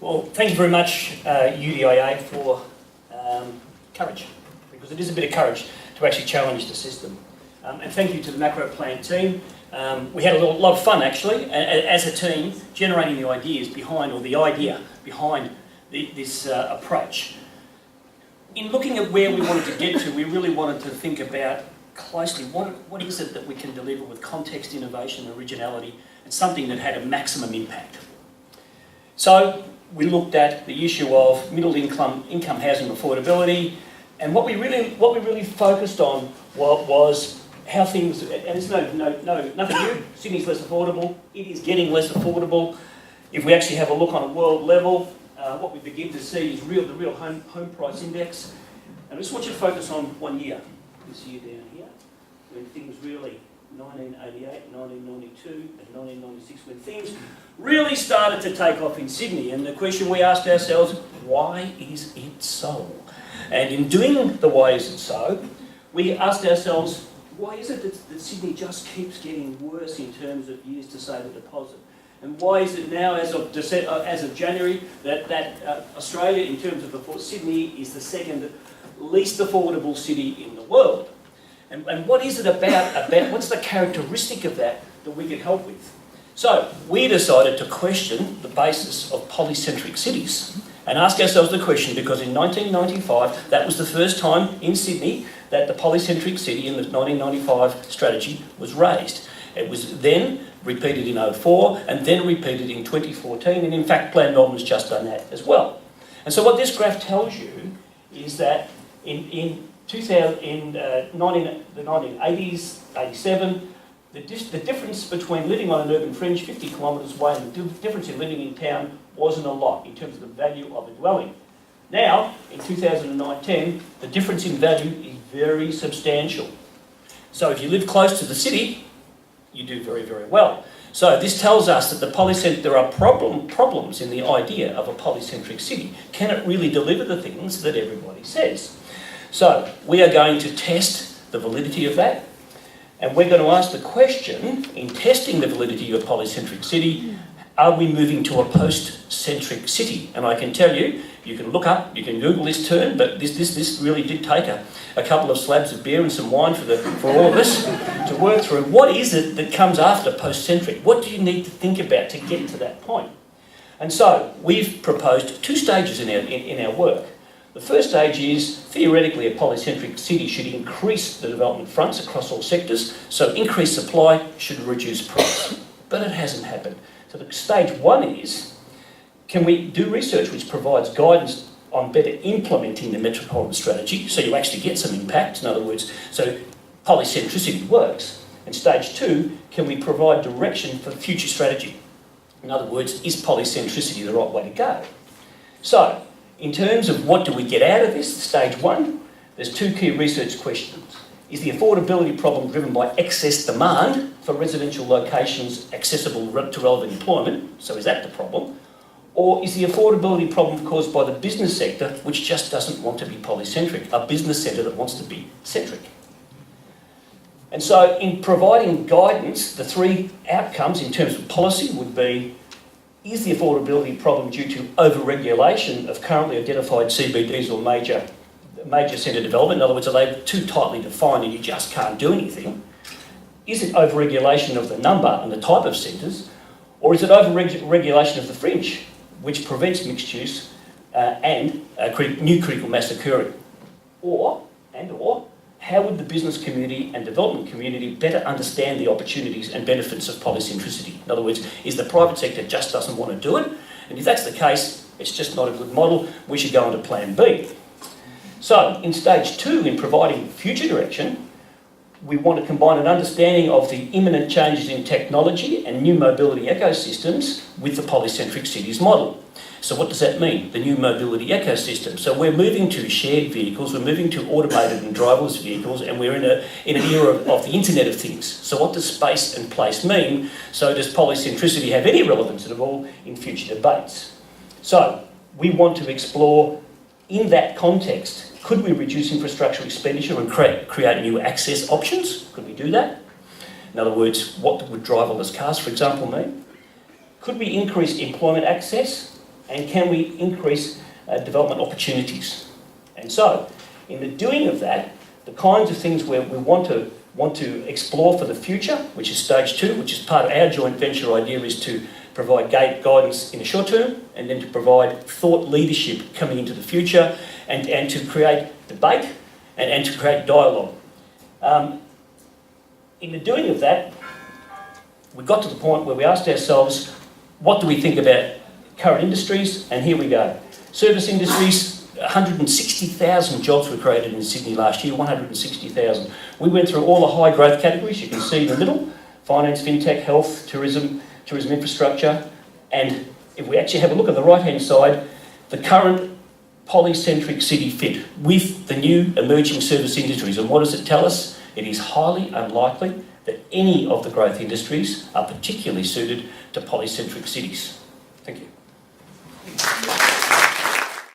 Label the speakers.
Speaker 1: Well, thank you very much, UDIA, for courage, because it is a bit of courage to actually challenge the system. And thank you to the MacroPlan team. We had a lot of fun, actually, as a team, generating the ideas behind, or the idea behind this approach. In looking at where we wanted to get to, we really wanted to think about closely what is it that we can deliver with context, innovation, originality, and something that had a maximum impact. So we looked at the issue of middle income housing affordability, and what we really focused on was how things, and it's nothing new. Sydney's less affordable. It is getting less affordable. If we actually have a look on a world level, what we begin to see is the real home price index. And I just want you to focus on 1 year, this year down here, when things really, 1988, 1992 and 1996, when things really started to take off in Sydney. And the question we asked ourselves, why is it so? And in doing the why is it so, we asked ourselves, why is it that Sydney just keeps getting worse in terms of years to save a deposit? And why is it now, as of January, that Australia, in terms of Sydney, is the second least affordable city in the world? And what is it about what's the characteristic of that we can help with? So we decided to question the basis of polycentric cities and ask ourselves the question, because in 1995, that was the first time in Sydney that the polycentric city in the 1995 strategy was raised. It was then repeated in 2004 and then repeated in 2014, and in fact Plan Melbourne's just done that as well. And so what this graph tells you is that in the 1980s, 87, the difference between living on an urban fringe 50 kilometres away and the difference in living in town wasn't a lot in terms of the value of a dwelling. Now, in 2019, the difference in value is very substantial. So if you live close to the city, you do very, very well. So this tells us that there are problems in the idea of a polycentric city. Can it really deliver the things that everybody says? So we are going to test the validity of that, and we're going to ask the question, in testing the validity of a polycentric city, are we moving to a post-centric city? And I can tell you, you can look up, you can Google this term, but this really did take a couple of slabs of beer and some wine for all of us to work through. What is it that comes after post-centric? What do you need to think about to get to that point? And so we've proposed two stages in our work. The first stage is, theoretically, a polycentric city should increase the development fronts across all sectors, so increased supply should reduce price. But it hasn't happened. So the stage one is, can we do research which provides guidance on better implementing the metropolitan strategy, so you actually get some impact, in other words, so polycentricity works. And stage two, can we provide direction for future strategy? In other words, is polycentricity the right way to go? So, in terms of what do we get out of this, stage one, there's two key research questions. Is the affordability problem driven by excess demand for residential locations accessible to relevant employment? So is that the problem? Or is the affordability problem caused by the business sector, which just doesn't want to be polycentric, a business centre that wants to be centric? And so in providing guidance, the three outcomes in terms of policy would be, is the affordability problem due to over-regulation of currently identified CBDs or major centre development? In other words, are they too tightly defined and you just can't do anything? Is it over-regulation of the number and the type of centres? Or is it over-regulation of the fringe, which prevents mixed use and new critical mass occurring? Or, how would the business community and development community better understand the opportunities and benefits of polycentricity? In other words, is the private sector just doesn't want to do it? And if that's the case, it's just not a good model, we should go on to plan B. So, in stage two, in providing future direction, we want to combine an understanding of the imminent changes in technology and new mobility ecosystems with the polycentric cities model. So what does that mean, the new mobility ecosystem? So we're moving to shared vehicles, we're moving to automated and driverless vehicles, and we're in an era of the Internet of Things. So what does space and place mean? So does polycentricity have any relevance at all in future debates? So we want to explore, in that context, could we reduce infrastructure expenditure and create new access options? Could we do that? In other words, what would driverless cars, for example, mean? Could we increase employment access? and can we increase development opportunities? And so, in the doing of that, the kinds of things where we want to explore for the future, which is stage 2, which is part of our joint venture idea, is to provide guidance in the short term, and then to provide thought leadership coming into the future, and to create debate and to create dialogue. In the doing of that, we got to the point where we asked ourselves, what do we think about current industries? And here we go. Service industries, 160,000 jobs were created in Sydney last year, 160,000. We went through all the high growth categories, you can see in the middle: finance, fintech, health, tourism infrastructure. And if we actually have a look at the right-hand side, the current polycentric city fit with the new emerging service industries. And what does it tell us? It is highly unlikely that any of the growth industries are particularly suited to polycentric cities.